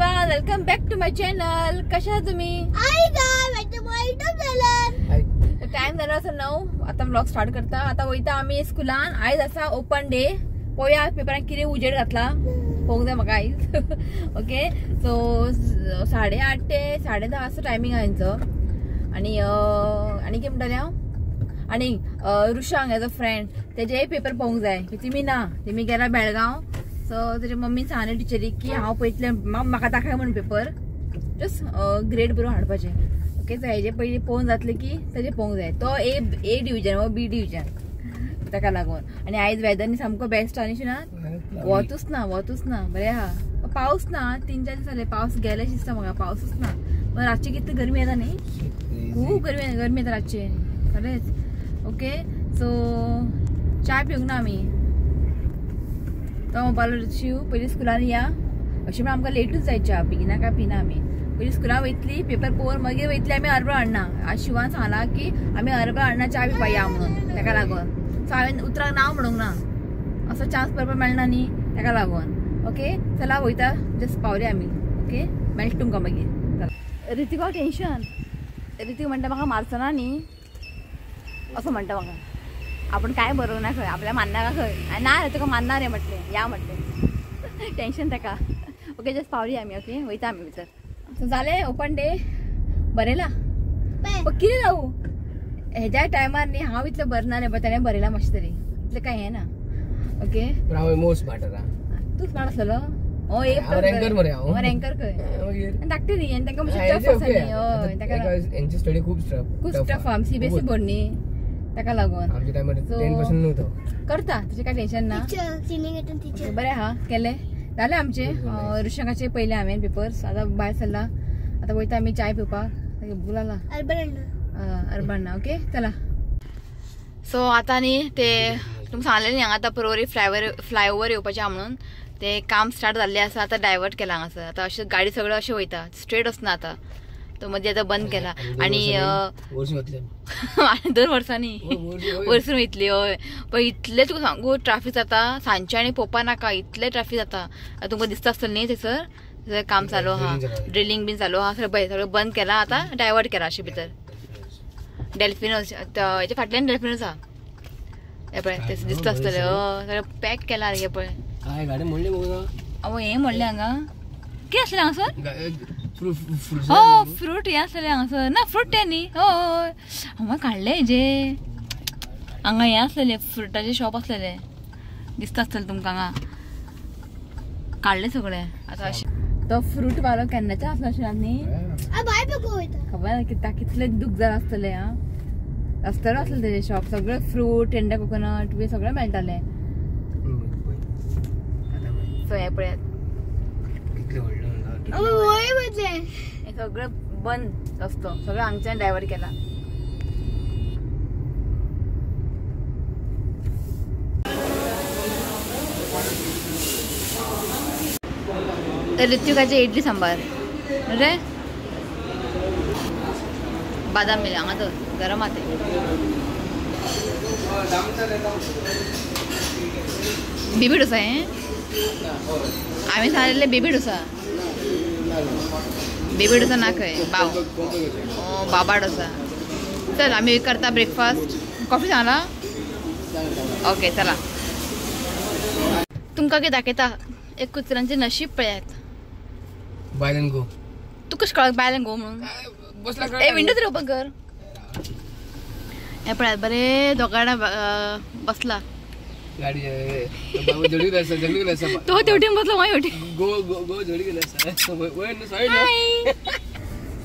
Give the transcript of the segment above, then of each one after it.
Everyone, welcome back to my channel. कशा आहात तुम्ही? टाइम झाला असं 9. आता ब्लॉग स्टार्ट करता. आता वयता आम्ही स्कुलान. आयज असा ओपन डे. पळोवया पेपरान कितें उजेड घातला पळोवंक जाय म्हाका आयज. ओके, सो 8:30 ते 10:30 असो टायमिंग आयचो. आणि कितें म्हणटाले हांव, आणि रुशांक एज अ फ्रेंड तेजे पेपर पळोवंक जाय. तिमी ना, तिमी गेला बेळगांव. सो तेजे मम्मीन सांगलें टिचरीक की हांव पळयतलें, म्हाका दाखय म्हणून पेपर. जस्ट ग्रेड बरो हाडपाचें. ओके, सो हेजे पयलीं पळोवन जातलें की तेजे पळोवंक जाय. तो ए डिव्हिजन व बी डिव्हिजन ताका लागून. आणि आयज वेदर सामको बेस्ट आनी ना, वतूच ना बरें आहा. पावस ना, 3-4 दीस जाले पावस गेले दिसता म्हाका. पावसूच ना. पण रातची कितली गरमी येता न्ही, खूब गरमी येता रातची खरेंच. ओके, सो चाय पिवंक ना आमी. तो म्हणपालो शिव पयलीं स्कुलान या, अशें म्हण आमकां लेटूच जायच्या. बेगिना काय पिना आमी. पयलीं स्कुलान वयतली, पेपर पळोवन मागीर वयतली आमी हरबळ हाडना. आज शिवान सांगला की आमी हरबळ हाडना, चाय पिवपा या म्हणून. ताका लागून सो हांवें उतराक नांव म्हणूंक ना. असो चान्स पळोवपाक मेळना न्ही, ताका लागून. ओके, चला वयता. जस्ट पावले आमी. ओके, मेळटा तुमकां मागीर. रितीको टेन्शन. रितीक म्हणटा म्हाका मारचो ना न्ही, असं म्हणटा म्हाका. आपण काय बरोबर ना खंय, आपल्या मानना का खंय. ना रे तुका मानना रे म्हटलें, या म्हटलें. टेन्शन ताका. ओके, जस्ट पावली आमी. ओके, वयता आमी भितर. सो जालें ओपन डे. बरयला कितें जावं हेज्या टायमार न्ही हांव इतलें बरना रे, ताणें बरयला मातशें तरी. इतलें काय हें ना. ओके, स्टडी खूब टफ आहा. सीबीएसई बोर्ड न्ही, ताका लागून. करता तशें काय टेन्शन ना. बरें आहा. केलें जालें आमचें. रुशांकाचे पयले हांवें पेपर्स. आतां भायर सरला. आतां वयता आमी चाय पिवपाक. बुलाला अरबान्ना. ओके, चला. सो आतां न्ही ते तुमकां सांगलें न्ही हांगा आतां परवरी फ्लायओवर येवपाचें आहा म्हणून. ते काम स्टार्ट जाल्लें आसा. आतां डायवर्ट केला हांगासर. आतां अशें गाडी सगळ्यो अशें वयता, स्ट्रेट वचना आतां. तो मदीं आतां बंद केला. आणि 2 वर्सांनी वर्सून वयतली. हय, पण इतलें तुका सांगू ट्राफीक जाता सांजचें आनी पळोवपा नाका, इतलें ट्राफीक जाता. तुमकां दिसता आसतलें न्ही थंयसर काम चालू आहा, ड्रिलींग बीन चालू आहा. सगळें बंद केला. आतां डायवर्ट केला अशें भितर. डेल्फिनोज हेच्या फाटल्यान डेल्फिनोज आहा. हे पळय ते दिसता आसतलें. सगळें पॅक केला रे. हे पळय हें म्हणलें हांगा कितें आसलें हांगासर. हो, फ्रूट हे आसलें हांगासर. ना, फ्रूट ते न्ही. हय, हांगा काडलें हेजे. हांगा हें आसलेलें, फ्रुटाचें शॉप आसलेलें. दिसता आसतलें तुमकां. हांगा काडलें सगळें. आतां अशें तो फ्रूट वालो केन्नाचो आसलो अशें न्ही. खबर ना कितलें दूख जालां आसतलें. रस्त्यार आसलें तेजें शॉप. सगळें फ्रूट, टेंडर कोकोनट बी सगळें मेळटालें. सो हें पळयात, हे सगळं बंद रस्तो. सगळं हांगच्यान डायवर्ट केला. तर ऋत्विकाचे इडली सांबार रे, बादाम मिला हांगा तर गरम आते. बेबी डोसा हे आम्ही सांगलेले. बेबी डोसा ना खंय बाबा डोसा. चल आम्ही करता ब्रेकफास्ट. कॉफी सांगला. ओके, चला तुमकां कितें दाखयता. एक कुत्रांचे नशीब पळयात. बायलेन गो. तू कशें कळक बायलेन गो म्हणून. ए विंडो तरी ओपन कर. हे पळयात बरें दोगाडा बसला. गाडी तो तेवटेन बसलो. मागीर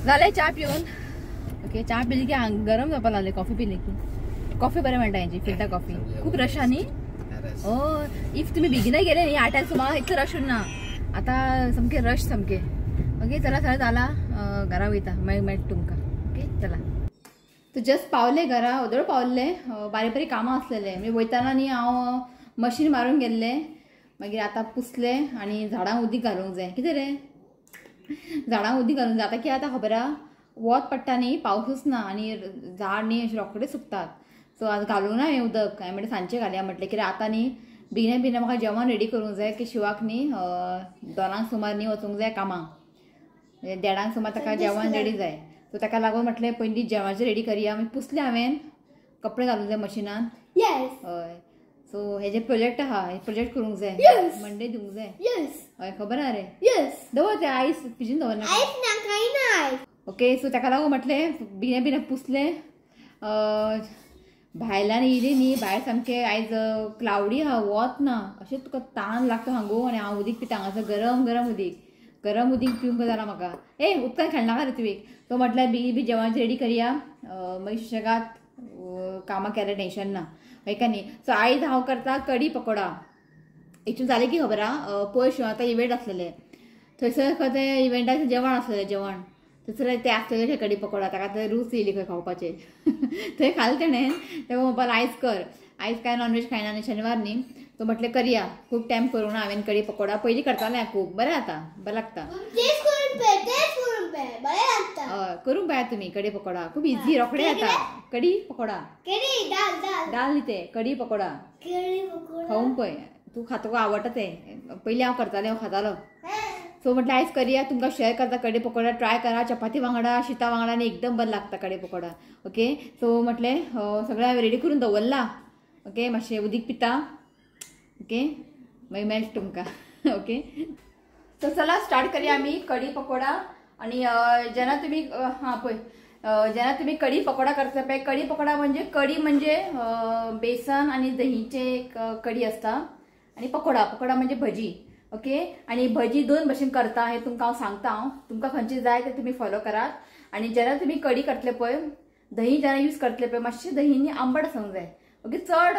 जालें च्या पिवन. ओके, च्या पिली की गरम जावपा लागले. कॉफी पिली की कॉफी बरें मेळटा हेंची फिल्टर कॉफी. खूब रश आहा न्ही. इफ तुमी बेगिना गेले न्ही 8 सुमार इतलो रश उरना. आतां सामकें रश सामकें. ओके, चला जाला घरा वयता. मागीर मेळटा तुमकां. ओके, चला. तर जस्ट पावले घरा. वदळ पावले. बारीक बारीक कामां आसलेले. म्हणजे वयताना न्ही हांव मशीन मारून गेल्ले. मागीर आतां पुसले आनी झाडांक उदीक घालूंक जाय. कितें रे, झाडांक उदीक घालूंक जाय. आतां कितें जाता खबर आहा, वत पडटा न्ही, पावसूच ना आनी झाड न्ही अशें रोखडे सुकतात. सो आज घालूंक ना हें उदक. हांवें म्हणलें सांजचें घालया म्हटलें. कित्याक आतां न्ही बेगिना म्हाका जेवण रेडी करूंक जाय की शिवाक न्ही 2 सुमार न्ही वचूंक जाय कामाक. देडांक सुमार ताका जेवण रेडी जाय. सो ताका लागून म्हटलें पयलीं जेवणाचें रेडी करया. मागीर पुसलें हांवें कपडे घालूंक जाय मशिनान. हय. सो हेजे प्रोजेक्ट आहा, हे प्रोजेक्ट करूंक जाय. मंडे दिवंक जाय. हय खबर आहा रे. दवर ते आयस पिजून दवर ना. ओके. सो ताका लागून म्हटलें बिना पुसलें. भायल्यान येयली न्ही, भायर सामकें आयज क्लावडी आहा, वत ना. अशें तुका तान लागता हांगो. आनी हांव उदीक पिता हांगासर गरम उदीक पिवंक जालां म्हाका. उदकान खेळनाका रे तुवें. तो म्हटल्यार बेगी जेवणाचें रेडी करया. मागीर सुशेगाद कामां केल्यार टेन्शन ना. का न्ही. सो आयज हांव करता कडी पकोडा. एक्चुअली जालें की खबर आहा, पयस आतां इव्हेंट आसलेले थंयसर खंय ते इव्हेंटाचें जेवण आसलेलें थंयसर ते आसलेले कडी पकोडा. ताका थंय रूच येयली खंय खावपाचें. थंय खालें तेणें. तेव्हा म्हणपाक आयज कर. आयज काय नॉनव्हेज खायना न्ही, शेनवार न्ही. तो म्हटलें करया. खूब टायम करूं ना हांवें कडी पकोडा. पयलीं करतालें खूब. बरें जाता, बरें लागता. हय करूंक पाया तुमी कडी पकोडा. खूब इझी, रोखडे जाता. कडी पकोडा. दाल न्ही ते, कडी पकोडा खावूंक पळय. तूं खातो आवडटा तें. पयलीं हांव करतालें, हांव खातालो. सो म्हटलें आयज करया, तुमकां शेअर करता कडी पकोडा. ट्राय करा. चपाती वांगडा, शीता वांगडा आनी एकदम बरें लागता कडी पकोडा. ओके. सो म्हटलें सगळें हांवें रेडी करून दवरला. ओके. मातशें उदीक पिता. ओके. मागीर मेळटा तुमकां. ओके. सो चला स्टार्ट करया आमी कडी पकोडा. आणि जेन्ना तुम्ही जेन्ना तुम्ही कडी पकोडा करता पळय, कडी पकोडा म्हणजे कडी म्हणजे बेसन आणि दहीचे एक कडी असता. आणि पकोडा म्हणजे भजी. ओके. आणि भजी दोन भशेन करता हे तुमकां हांव सांगता. तुमकां खंयची जाय ते तुम्ही फॉलो करात. आणि जेन्ना तुम्ही कडी करतले पळय, दही जेन्ना यूज करतले पळय, मातशें दहीनी आंबट आसूंक जाय. ओके. चड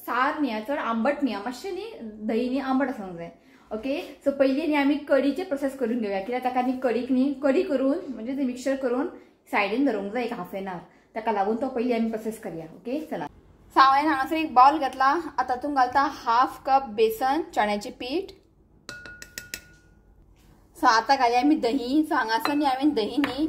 सार न्ही, चड आंबट न्ही, मातशें न्ही दहीनी आंबट आसूंक जाय. ओके. सो पयलीं न्ही आमी कडीचे प्रोसेस करून घेवया. कित्याक ताका न्ही कडीक न्ही कडी करून म्हणजे ते मिक्सर करून सायडीन दवरूंक जाय एक हाफ एन आवर. ताका लागून तो पयलीं आमी प्रोसेस करया. ओके. चला. सो हांवें हांगासर एक बाउल घेतला. आतां तातूंत घालता हाफ कप बेसन, चण्याचें पीठ. सो आतां घालया आमी दही. सो हांगासर न्ही हांवें दही न्ही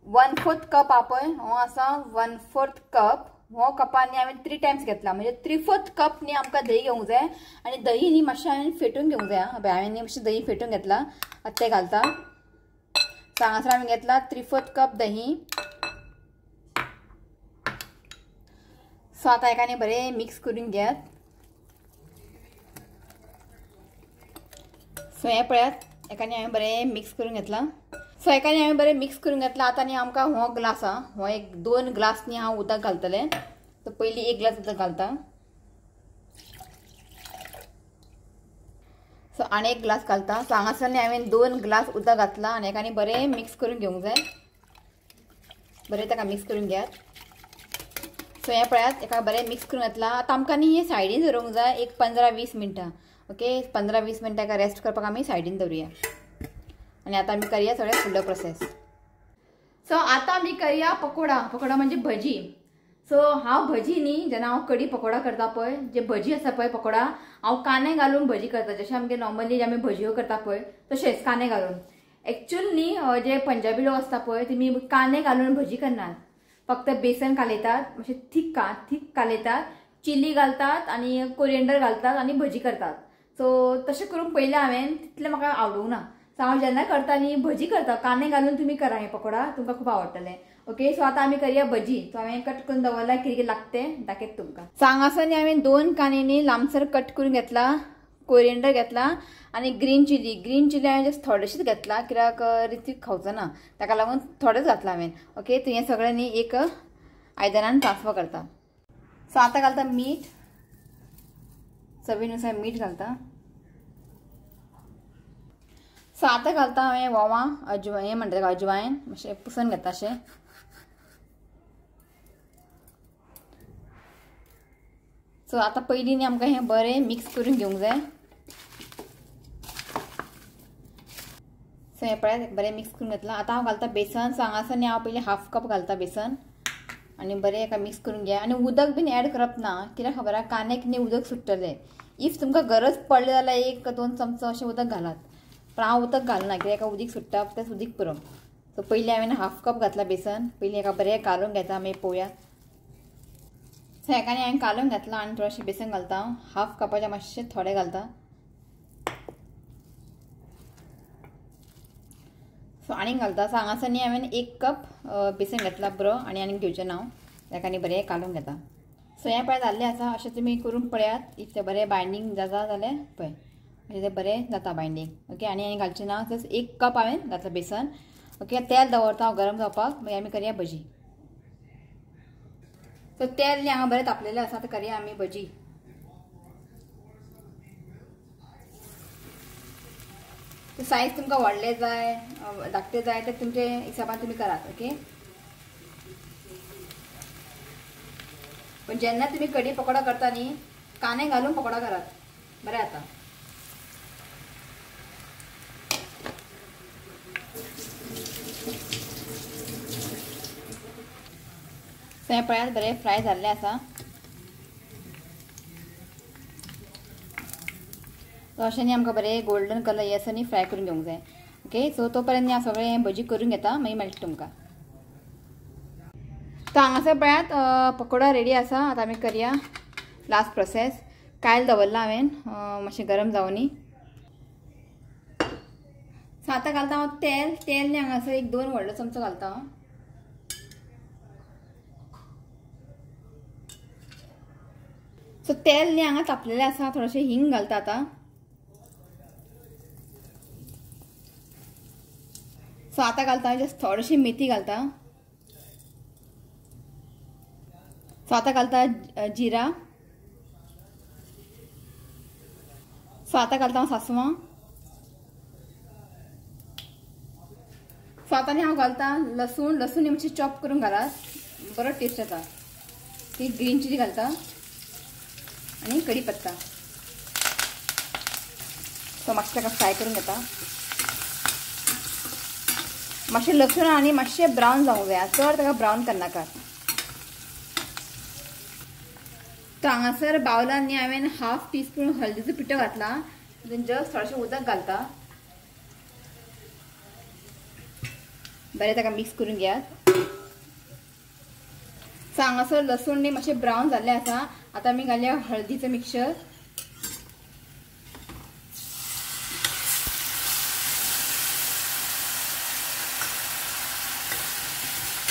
1/4 कप हा पळय, हो आसा 1/4 कप. हो कपांनी हांवें 3 टायम्स घेतला. म्हणजे 3/4 कप न्ही आमकां दही घेवंक जाय. आणि दही न्ही मातशें हांवें फेटून घेवंक जाय. हांवें न्ही मातशें दही फेटून घेतला. आतां तें घालता. सो हांगासर हांवें घेतला 3/4 कप दही. सो आतां हेका न्ही बरें मिक्स करून घेयात. सो हें पळयात, हेका न्ही हांवें बरें मिक्स करून घेतला. सो हेका न्ही हांवें बरें मिक्स करून घेतला. आतां न्ही आमकां हो ग्लास आहा, हो एक 2 ग्लास न्ही हांव उदक घालतलें. सो पयलीं 1 ग्लास उदक घालता. सो आनी 1 ग्लास घालता. सो हांगासर न्ही हांवें 2 ग्लास उदक घातला. आनी हेका न्ही बरें मिक्स करून घेवंक जाय. बरें ताका मिक्स करून घेयात. सो हें पळयात, हेका बरें मिक्स करून घातला. आतां आमकां न्ही हें सायडीन दवरूंक जाय एक 15-20 मिनटां. ओके. 15-20 मिनटां हेका रेस्ट करपाक आमी सायडीन दवरुया. आणि आता आम्ही करूया सगळ्यात फुडलो प्रोसेस. सो आता आम्ही करूया पकोडा म्हणजे भजी. सो हांव भजी न्ही जेन्ना हांव कडी पकोडा करता पळय, जे भजी आसा पळय पकोडा, हांव कांदे घालून भजी करता. जशें आमगे नॉर्मली आमी भजयो करता पळय तशेंच कांदे घालून. एक्चुअल न्ही जे पंजाबी लोक आसता पळय तेमी कांदे घालून भजी करनात. फक्त बेसन कालयतात, मातशें थीक कालयतात, चिली घालतात आनी कोरिएंडर घालतात आनी भजी करतात. सो तशें करून पयलें हांवें तितलें म्हाका आवडूंक ना. सो हांव जेन्ना करता न्ही भजी करता, कांदे घालून तुमी करा हे पकोडा, तुमकां खूब आवडटलें. ओके. सो आतां आमी करूया भजी. सो हांवें कट करून दवरला, कितें कितें लागतें दाखयता तुमकां. सो हांगासर न्ही हांवें 2 कांदे न्ही लांबसर कट करून घेतला, कोरिएंडर घेतला आनी ग्रीन चिली हांवें जस्ट थोडेशीच घेतला, कित्याक रितीक खावचो ना ताका लागून थोडेच घातला हांवें. ओके. तर हें सगळें न्ही एक आयदनान ट्रान्सफर करता. सो आतां घालता मीठ, चवीनुसार मीठ घालता. सो आतां घालता हांवें वोवां, हें म्हणटा तेका अजवायन, मातशें पुसून घेता अशें. सो आतां पयलीं न्ही आमकां हें बरें मिक्स करून घेवंक जाय. सो हें पळयात बरें मिक्स करून घेतलां. आतां हांव घालता बेसन. सो हांगासर न्ही हांव पयलीं हाफ कप घालता बेसन आनी बरें हेका मिक्स करून घ्या. आनी उदक बीन ऍड करप ना, कित्याक खबर आहा कांद्याक न्ही उदक सुट्टलें. इफ तुमकां गरज पडली जाल्यार 1-2 चमचो अशें उदक घालात. पण हांव उदक घालना, कित्याक उदीक सुट्टा तेंच उदीक पुरो. सो पयलीं हांवें हाफ कप घातला बेसन. पयलीं हेका बरें कालून घेता, मागीर पळोवया. सो हेका न्ही हांवें कालून घातला आनी थोडेशें बेसन घालता. हाफ कपाच्या मातशें थोडें घालता. सो आनीक घालता. सो हांगासर न्ही हांवें 1 कप बेसन घेतला बरो आनीक घेवचें ना ताका आनी बरें काडून घेता. सो हें पळय जाल्लें आसा. अशें तुमी करून पळयात. इफ तें बरें बायंडींग जाता जाल्यार पळय अशें तें बरें जाता बायंडींग. ओके आनी घालचें ना. जस्ट 1 कप हांवें घातलं बेसन. ओके तेल दवरता गरम जावपाक. मागीर आमी करया भजी. सो तेल न्ही हांगा बरें तापलेलें आसा. तर करया आमी भजी. सायज तुमकां व्हडले जाय धाकटे जाय तर तुमचे हिसाबान तुमी करात. ओके पण जेन्ना तुमी कडी पकोडा करता न्ही कांदे घालून पकोडा करात बरें जाता. सो हें पळयात बरें फ्राय जाल्लें आसा. तो अशें न्ही आमकां बरें गोल्डन कलर येस न्ही फ्राय करून घेवंक जाय. ओके सो तो पर्यंत हांव सगळें हें भजी करून घेता मागीर मेळटा तुमकां. तो हांगासर पळयात पकोडा रेडी आसा. आतां आमी करया लास्ट प्रोसेस. कायल दवरला हांवें मातशें गरम जावनी. सो आतां घालता हांव तेल. तेल न्ही हांगासर 1-2 व्हडलो चमचो घालता हांव. सो तेल न्ही हांगा तापलेलें आसा. थोडेशें हिंग घालता आतां. सो आतां घालता जस्ट थोडीशी मेथी घालता. सो आतां घालता जिरा. सो आतां घालता हांव सांसवां. सो आतां न्ही हांव घालता लसूण. लसूण न्ही मातशें चॉप करून घालात बरो टेस्ट येता. ती ग्रीन चिली घालता आनी कढीपत्ता. सो मातशें ताका फ्राय करून घेता. मातशें लसूण आनी मातशें ब्रावन जावंक जाय. चड ताका ब्रावन करनाकात. तो हांगासर बावलान न्ही हांवें 1/2 टीस्पून हळदीचो पिठो घातला. जस्ट थोडेशें उदक घालता. बरें ताका मिक्स करून घेयात. सो हांगासर लसूण न्ही मातशें ब्रावन जाल्लें आसा. आतां आमी घालया हळदीचो मिक्सचर.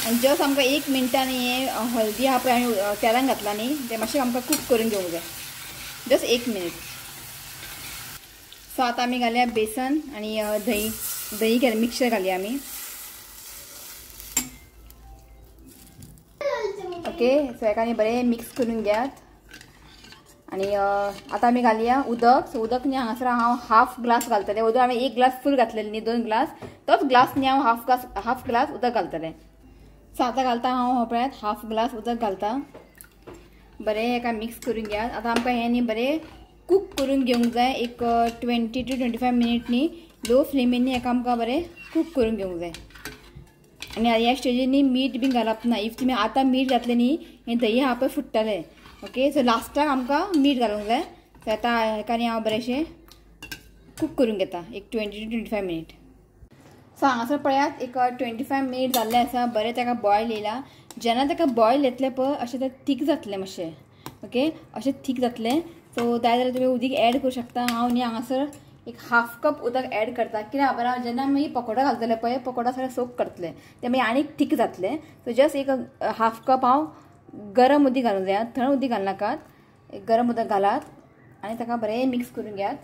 आनी जस्ट आमकां 1 मिनटांनी हे हळदी आहा पळय हांवें तेलान घातला न्ही तें मातशें आमकां कूक करून घेवंक जाय. Just 1 minute. सो आतां आमी घालया बेसन आनी दही केलें मिक्सचर घालया आमी. ओके सो हेका न्ही बरें मिक्स करून घेयात. आनी आतां आमी घालया उदक. सो उदक न्ही हांगासर हांव 1/2 ग्लास घालतलें. उदक हांवें 1 ग्लास फूल घातलेलें न्ही 2 ग्लास. तोच ग्लास न्ही हांव 1/2 ग्लास उदक घालतलें. सो आतां घालता हांव पळयात 1/2 ग्लास उदक घालता. बरें हेका मिक्स करून घेयात. आतां आमकां हें न्ही बरें कूक करून घेवंक जाय. एक 20 to 25 मिनीट न्ही लो फ्लेमीन न्ही हेका आमकां बरें कूक करून घेवंक जाय. आनी ह्या स्टेजीर न्ही मीठ बीन घालप ना. इफ तुमी आतां मीठ घातलें न्ही हें दही आहा पळय फुट्टलें. ओके सो लास्टाक आमकां मीठ घालूंक जाय. सो आतां हेका न्ही हांव बरेंशें कूक करून घेता एक 20 to 25 मिनीट. सो हांगासर पळयात एक 25 मिनीट जाल्लें आसा. बरें ताका बॉयल येयला. जेन्ना ताका बॉयल येतलें पळय अशें तें थीक जातलें मातशें. ओके अशें थीक जातलें. सो जाय जाल्यार तुमी उदीक एड करूं शकता. हांव न्ही हांगासर एक 1/2 कप उदक एड करता. कित्याक खबर आहा जेन्ना आमी पकोडा घालतले पळय पकोडा सगळें सोक करतले ते मागीर आनीक थीक जातलें. सो जस्ट एक 1/2 कप हांव गरम उदीक घालूंक जाय. थंड उदीक घालनाकात. एक गरम उदक घालात आनी ताका बरें मिक्स करून घेयात.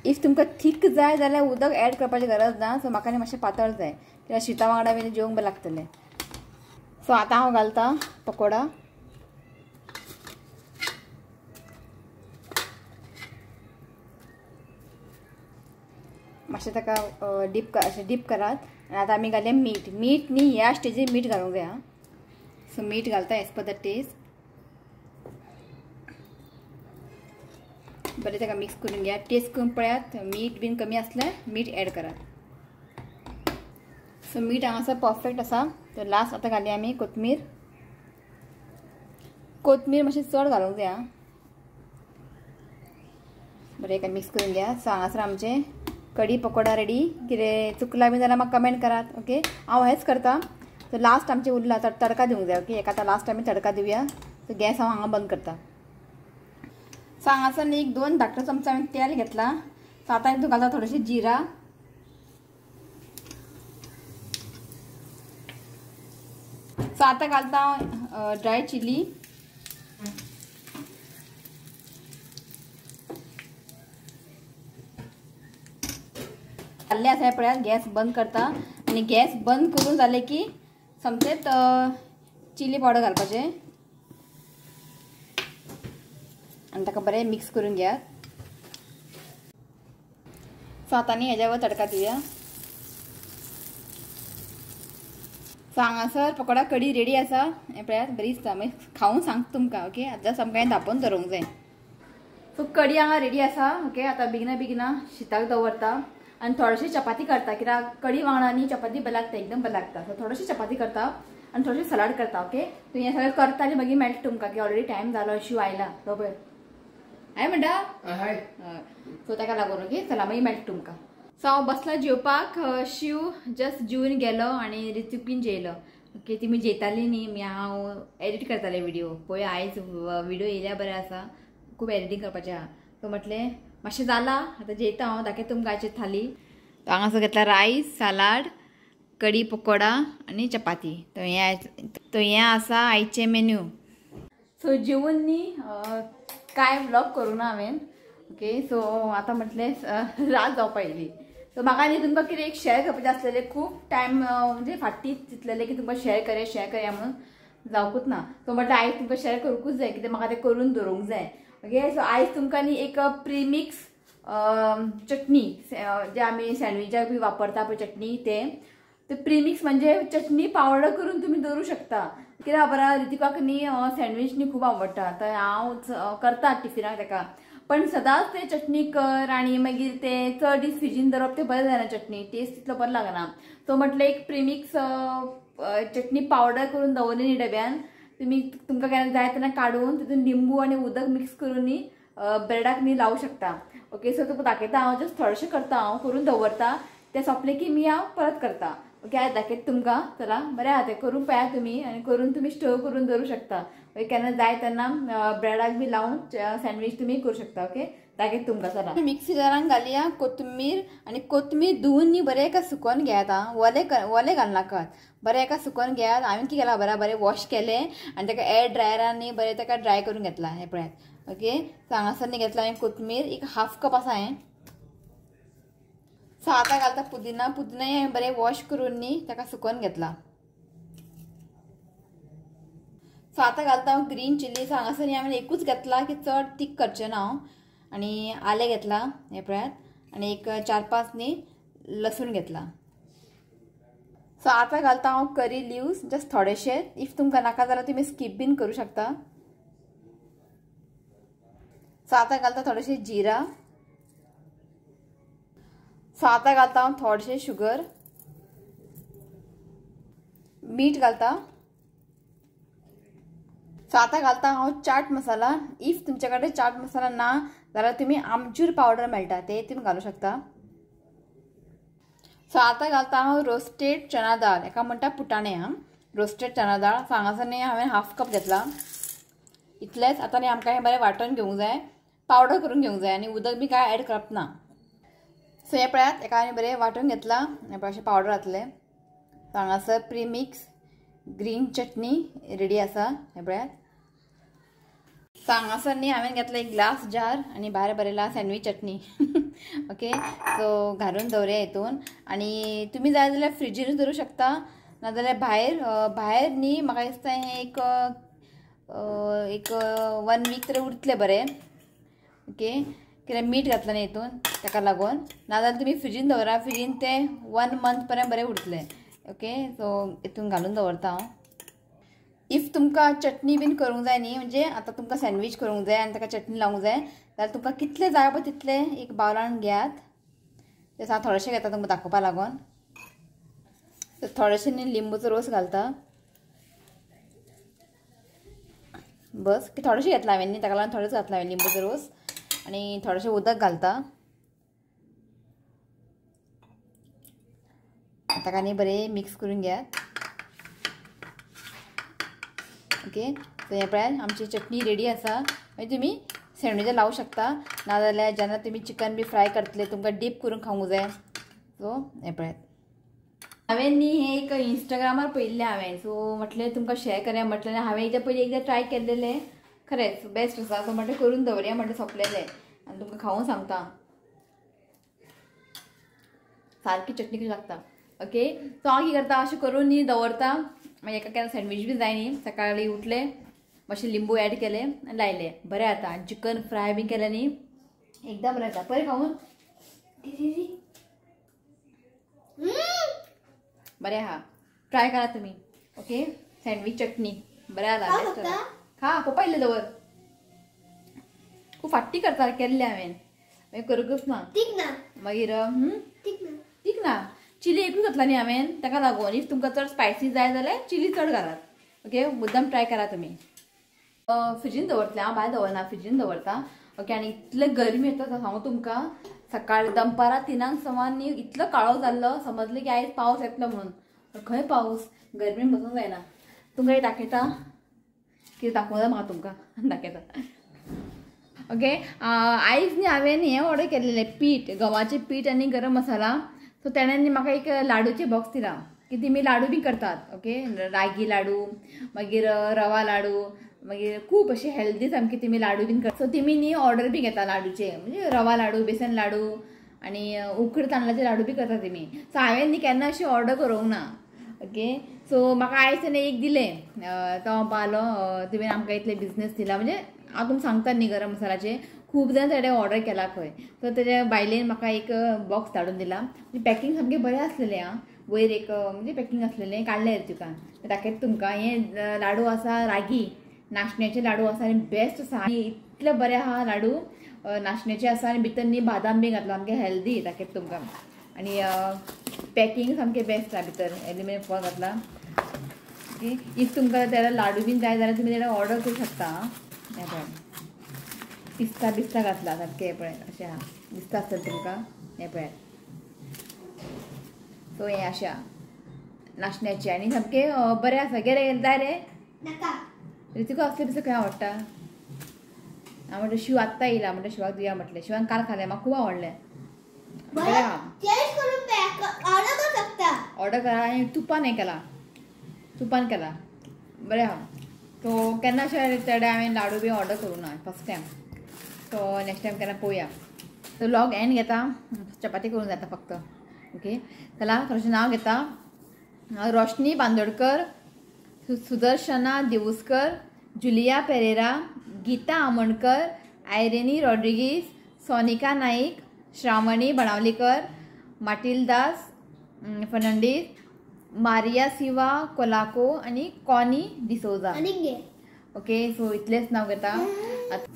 इफ तुमकां थीक जाय जाल्यार उदक एड करपाची गरज ना. सो म्हाका न्ही मातशें पातळ जाय कित्याक शिता वांगडा बी जेवंक बरें लागतलें. सो आतां हांव घालता पकोडा. मातशें ताका डीप करात. आनी आतां आमी घालया मीठ. मीठ न्ही ह्या स्टेजीर मीठ घालूंक जाय. सो मीठ घालता एज पर द टेस्ट. बरें ताका मिक्स करून घेयात. टेस्ट करून पळयात. मीठ बीन कमी आसल्यार मीठ एड करात. सो मीठ हांगासर परफेक्ट आसा. तर लास्ट आतां घालया आमी कोथमीर. कोथमीर मातशी चड घालूंक जाय. बरें हेका मिक्स करून घेया. सो हांगासर आमचें कडी पकोडा रेडी. कितें चुकलां बी जाल्यार म्हाका कमेंट करात. ओके हांव हेच करता. तर लास्ट आमचें उरला तडका दिवंक जाय. ओके हेका आतां लास्ट आमी तडका दिवया. सो गॅस हांव हांगा बंद करता. हांगासर एक 2 धाकटो चमचा हांवें तेल घेतला. सो आतां हितून घालता थोडेशे जिरा. सो आतां घालता ड्राय चिली. घाल्ले आसा पळयात. गॅस बंद करता आनी गॅस बंद करून जाले की समजेत चिली पावडर घालपाचे आनी ताका बरें मिक्स करून घेयात. सो आतां न्ही हेज्या वर तडका दिवया. सो हांगासर पकोडा कडी रेडी आसा. हें पळयात बरी दिसता. मागीर खावन सांगता तुमकां. ओके आतां आमकां धांपोवन दवरूंक जाय. सो कडी हांगा रेडी आसा. ओके आतां बेगिना शिताक दवरता आनी थोडीशी चपाती करता. कित्याक कडी वांगडा न्ही चपाती बरें लागता, एकदम बरें लागता. सो थोडीशी चपाती करता आनी थोडीशी सलाड करता. ओके सो हें सगळें करता आनी मागीर मेळटा तुमकां की ऑलरेडी टायम जालो. शिव आयला तो पळय हाय म्हणटा. सो ताका लागून ओके चला मागीर मेळटा तुमकां. सो हांव बसला जेवपाक. शिव जस्ट जेवन गेलो आनी रितीक बीन जेयलो. ओके तुमी जेयताली न्ही. हांव एडिट करतालें व्हिडिओ. पळय आयज व्हिडिओ येयल्या बरें आसा. खूब एडिटींग करपाचें आहा. सो म्हटलें मातशें जालां आतां जेयता हांव. दाखयता तुमकां आयची थाली. हांगासर घेतला रायस, सालाड, कडी पकोडा आनी चपाती. तो हें आसा आयचे मेन्यू. सो जेवून न्ही कांय व्लॉग करूना हांवें. ओके सो आतां म्हटलें रात जावपा येयली. सो म्हाका न्ही तुमकां कितें एक शेअर करपाचें आसलेलें. खूब टायम म्हणजे फाटीं चिंतलेलें की तुमकां शेअर करया म्हणून जावकूच ना. सो म्हटलें आयज तुमकां शेअर करूंकूच जाय कित्याक म्हाका तें करून दवरूंक जाय. ओके सो आयज तुमकां न्ही एक प्रीमिक्स चटणी जे आमी सँडविचाक बी वापरता पळय चटणी ते प्रीमिक्स म्हणजे चटणी पावडर करून तुमी दवरूं शकता. कित्याक खबर रितिकाक न्ही सँडवीच न्ही खूब आवडटा. तर हांव करता टिफिनाक ताका. पण सदांच ते चटणी कर आनी मागीर ते चड दीस फ्रिजीन दवरप ते बरें जायना. चटणी टेस्ट तितलो बरो लागना. सो म्हटलें एक प्रीमिक्स चटणी पावडर करून दवरली न्ही डब्यान. तुमकां केन्ना जाय तेन्ना काडून तितून लिंबू आनी उदक मिक्स करून न्ही ब्रेडाक न्ही लावू शकता. ओके सो तुका दाखयता हांव. जस्ट थोडेशें करता हांव करून दवरता. ते सोंपले की हांव परत करता. ओके आयज दाखयता तुमकां. चला बरें आहा तें करून पळयात तुमी आनी करून तुमी स्टोर करून दवरूं शकता. केन्ना जाय तेन्ना ब्रेडाक बी लावून सँडवीच तुमी करूं शकता. ओके दाखयता तुमकां. चला मिक्सी जारान घालया कोथमीर आनी कोथमीर धुवन न्ही बरें एका सुकोवन घेयात. ओले घालनाकात. बरें एका सुकोवन घेयात. हांवें कितें केलां बरें वॉश केलें आनी ताका एअर ड्रायरान न्ही बरें ताका ड्राय करून घेतला. हें पळयात. ओके सो हांगासर न्ही घेतला हांवें कोथमीर एक हाफ कप आसा हें. सो आतां घालता पुदिना. पुदिनाय हांवें बरें वॉश करून न्ही ताका सुकोवन घेतला. सो आतां घालता हांव ग्रीन चिली. सो हांगासर न्ही हांवें एकूच घेतला की चड तीख करचें ना हांव. आनी आलें घेतला हें पळयात आनी एक 4-5 न्ही लसूण घेतला. सो आतां घालता हांव करी लिव्स जस्ट थोडेशे. इफ तुमकां नाका जाल्यार तुमी स्कीप बीन करूं शकता. सो आतां घालता थोडेशे जिरा. सो आतां घालता हांव थोडेशे शुगर. मीठ घालता. सो आतां घालता हांव चाट मसाला. इफ तुमचे कडेन चाट मसाला ना जाल्यार तुमी आमचूर पावडर मेळटा ते तुमी घालूं शकता. सो आतां घालता हांव रोस्टेड चना दाळ. हेका म्हणटा पुटाणे. रोस्टेड चना दाळ. सो हांगासर न्ही हांवें हाफ कप घेतला. इतलेंच. आतां न्ही आमकां हें बरें वांटून घेवंक जाय. पावडर करून घेवंक जाय आनी उदक बी कांय ऍड करप ना. सो हें पळयात हेका हांवें बरें वांटून घेतला. हें पळय अशें पावडर घातलें. सो हांगासर प्रीमिक्स ग्रीन चटणी रेडी आसा. हें पळयात. सो हांगासर न्ही हांवें घेतला एक ग्लास जार आनी भायर बरयला सँडवीच चटणी. ओके सो घालून दवरया हितून. आनी तुमी जाय जाल्यार फ्रिजीनूच दवरूं शकता नाजाल्यार भायर न्ही म्हाका दिसता हें एक 1 वीक तरी उरतलें बरें. ओके कित्याक मीठ घातलें न्ही हितून ताका लागून. नाजाल्यार तुमी फ्रिजीन दवरा. फ्रिजीन तें 1 मंथ पर्यंत बरें उरतलें. ओके सो हितून घालून दवरता हांव. इफ तुमकां चटणी बीन करूंक जाय न्ही म्हणजे आतां तुमकां सँडवीच करूंक जाय आनी ताका चटणी लावंक जाय जाल्यार तुमकां कितलें जाय पळय तितलें एक बावलान घेयात. तें हांव थोडेशें घेता तुमकां दाखोवपा लागून. थोडेशें न्ही लिंबूचो रोस घालता. बस की थोडेशें घेतला हांवें न्ही ताका लागून थोडेच घातला हांवें लिंबूचो रोस आनी थोडेशें उदक घालता. ताका न्ही बरें मिक्स करून घेयात. ओके सो हें पळयात आमची चटणी रेडी आसा. मागीर तुमी सँडविचार लावू शकता नाजाल्यार जेन्ना तुमी चिकन बी फ्राय करतले तुमकां डीप करून खावंक जाय सो हें पळयात हांवें न्ही हें एक इंस्टाग्रामार पळयल्लें हांवें सो म्हटलें तुमकां शेअर करूया म्हटलें हांवें हेच्या पयलीं एकदां ट्राय केल्लेलें खरेंच बेस्ट आसा सो म्हटलें करून दवरया म्हटलें सोंपलेलें आनी तुमकां खावून सांगता सारकी चटणी कशी लागता ओके सो हांव कितें करता अशें करून न्ही दवरता मागीर एका केन्ना सँडवीच बी जाय न्ही सकाळीं उठले मातशें लिंबू ऍड केलें आनी लायलें बरें जाता आनी चिकन फ्राय बी केलें न्ही एकदम बरें जाता पळय खावून बरें आहा ट्राय करा तुमी ओके सँडवीच चटणी बरें जाता बेस्ट जाता खा पप्पा इल्लें दवर खूब फाटी करता केल्लें हांवें मागीर करूंकच ना मागीर तीक ना चिली एकूच घातला न्ही हांवें ताका लागून इफ तुमकां चड स्पायसी जाय जाल्यार चिली चड घालात ओके मुद्दम ट्राय करा तुमी फ्रिजीन दवरतलें हांव भायर दवरना फ्रिजीन दवरता ओके आनी इतलें गरमी येता सांगू तुमकां सकाळीं दनपारां 3 समान न्ही इतलो काळो जाल्लो समजलें की आयज पावस येतलो म्हणून खंय पावस गरमेन बसूंक जायना तुमकां एक दाखयता कितें दाखोवं जाय म्हाका तुमकां दाखयता ओके आयज न्ही हांवें हें ऑर्डर केल्लेलें पीठ गव्हाचें पीठ आनी गरम मसाला सो तेणें न्ही म्हाका एक लाडूचे बॉक्स दिला की तुमी लाडू बी करतात ओके रागी लाडू मागीर रवा लाडू मागीर खूब अशे हेल्दी सामके तुमी लाडू बीन करता सो तुमी न्ही ऑर्डर बी घेता लाडूचे म्हणजे रवा लाडू बेसन लाडू आनी उकड तांदळाचे लाडू बी करता तुमी सो हांवें न्ही केन्ना अशी ऑर्डर करूंक ना ओके सो म्हाका आयज ताणें एक दिलें तो पालो तुवें आमकां इतले बिझनेस दिला म्हणजे हांव तुमकां सांगता न्ही गरम मसालाचे खूब जाण ताणें ऑर्डर केला खंय सो तेज्या बायलेन म्हाका एक बॉक्स धाडून दिला पॅकींग सामकें बरें आसलेलें आं वयर एक म्हणजे पॅकींग आसलेलें काडलें तुका दाखयता तुमकां हें लाडू आसा रागी नाशण्याचे लाडू आसा आनी बेस्ट आसा आनी इतले बरें आहा लाडू नाशण्याचे आसा आनी भितर न्ही बादाम बी घातला सामकें हेल्दी दाखयता तुमकां आनी पॅकींग सामकें बेस्ट आहा भितर एल्युमिनियम फॉयल घातला ओके इफ तुमकां तेन्ना लाडू बीन जाय जाल्यार तुमी तेन्ना ऑर्डर करूं शकता हें पळय पिस्ता बिस्ता घातला सारकें हें पळय अशें आहा दिसता आसतलें तुमकां हें पळय सो हें अशें आहा नाशण्याचें आनी सामकें बरें आसा गे जाय रे रितिको असले पिसे खंय आवडटा हांव म्हटलें शिव आत्तां येयला म्हटलें शिवाक दिया म्हटलें शिवान काल खालें म्हाका खूब आवडलें बरें आहा ऑर्डर करा आनी तुपान हें केला तुपान केला बरें आहा सो केन्ना अशें चड हांवें लाडू बी ऑर्डर करूं ना first time so next time केन्ना पळोवया सो लॉग एंड घेता चपाती करूंक जाता फक्त ओके चला थोडेशें नांव घेता रोशनी बांदोडकर सुदर्शना दिवस्कर जुलिया पेरेरा गीता आमोणकर आयरेनी रॉड्रिगीस सोनिका नाईक श्रावणी बनावलीकर माटिलदास फर्नांडीस मारिया सिवा कोलाको आनी कॉनी डिसोजा ओके सो इतलेच नांव घेता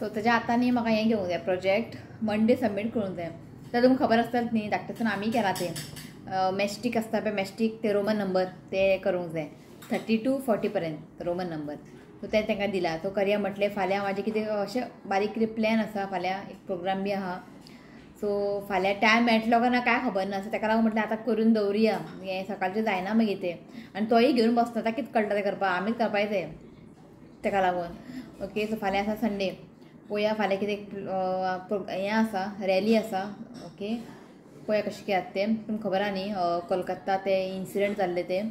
सो तेज्या आतां न्ही म्हाका हें घेवंक जाय प्रोजेक्ट मंडे सबमीट करूंक जाय तर तुमकां खबर आसतलें न्ही धाकटेसून आमी केला तें मॅस्टीक आसता पळय मॅस्टीक ते रोमन नंबर ते करूंक जाय 30 to 40 पर्यंत रोमन नंबर सो ते तांकां दिला तो करया म्हटलें फाल्यां म्हाजें कितें अशें बारीक कितें प्लॅन आसा फाल्यां एक प्रोग्राम बी आहा सो फाल्यां टायम मेळटलो काय ना काय खबर ना सो ताका लागून म्हटलें आतां करून दवरुया हें सकाळचें जायना मागीर तें आनी तोय घेवन बसता ताका कितें कळटा तें करपा आमीच करपाक जाय ताका लागून ओके सो फाल्यां आसा संडे पळोवया फाल्यां कितें हें आसा रॅली आसा ओके पळोवया कशें कितें तें तुमकां खबर आहा न्ही कोलकाता ते इन्सिडंट जाल्ले ते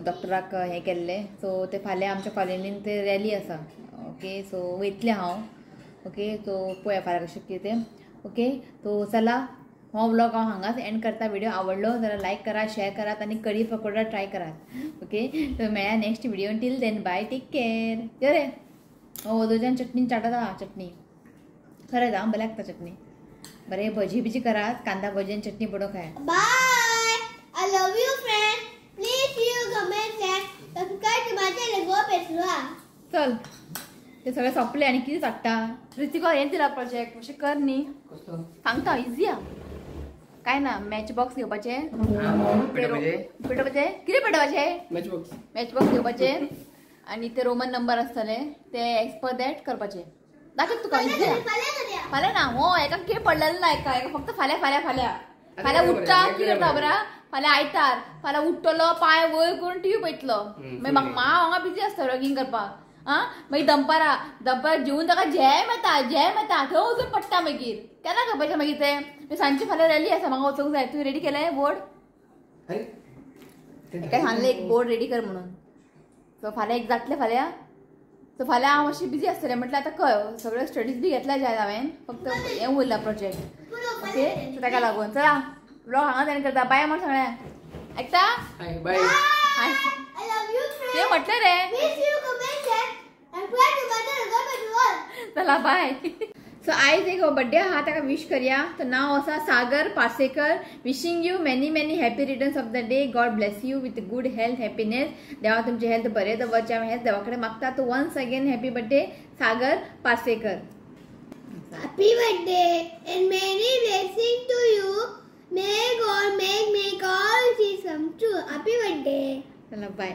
डॉक्टराक हें केल्लें सो ते फाल्यां आमच्या कॉलनीन ते रॅली आसा ओके सो वयतलें हांव ओके सो पळोवया फाल्यां कशें कितें तें ओके सो चला हो व्लॉग हांव हांगाच एंड करता व्हिडिओ आवडलो जाल्यार लायक करा शेअर करात आनी कडी पकोडा ट्राय करात ओके सो मेळ्या next video till then bye take care यो रे ओदोच्यान चटणी चाटता चटणी खरेंच हांव बरें लागता चटणी बरें भजी बिजी करात कांदा भजी आनी चटणी बडो खाय bye I love you friend please you comment and subscribe to my channel गो पेसवा चल ते सगळें सोंपलें आनी कितें चाट्टा ऋतिको हें दिला प्रोजेक्ट मातशें कर न्ही सांगता इजी आहा काय ना मॅच बॉक्स घेवपाचें पेटोवपाचें कितें पेटोवपाचें मॅच बॉक्स घेवपाचे आनी ते रोमन नंबर आसतले ते एज पर दॅट करपाचे दाखय तुका इजी आहा फाल्यां ना हो एका खेळ पडलेलो ना एका फक्त फाल्यां फाल्यां फाल्यां फाल्यां उठता कितें करता बरा फाल्यां आयतार फाल्यां उठतलो पांय वयर करून टीव्ही पळयतलो मागीर म्हाका हांगा बिजी आसता रॉगिंग करपाक मागीर दनपारा जेवून ताका जय येता थंय वचून पडटा मागीर केन्ना खबर मागीर ते सांजची फाल्यां रॅली आसा म्हाका वचूंक जाय तुवें रेडी केलें बोर्ड ताका सांगलें एक बोर्ड रेडी कर म्हणून सो फाल्यां एक जातलें फाल्यां सो फाल्यां हांव मातशी बिजी आसतलें म्हटलें आतां कळ्ळें सगळे स्टडीज बी घेतल्या जाय हांवें फक्त हें उरलां प्रोजेक्ट ओके सो ताका लागून चला ब्लॉग हांगा तेणे करता बाय म्हण सगळ्यांक ऐकता bye hi I love you, friends. ते म्हटलें रे Please you comment and subscribe to my channel. God bless you all. चला बाय सो आयज एक बर्थडे आहा ताका विश करया तर नाव आसा Sagar Parsekar wishing you many many happy returns of the day God bless you with good health happiness देवा तुमचे हेल्थ बरें दवरचें हांव हेंच देवा कडेन मागता तो once again happy birthday Sagar Parsekar Happy birthday and many blessings to you. May God make all things come true. Happy birthday. चला बाय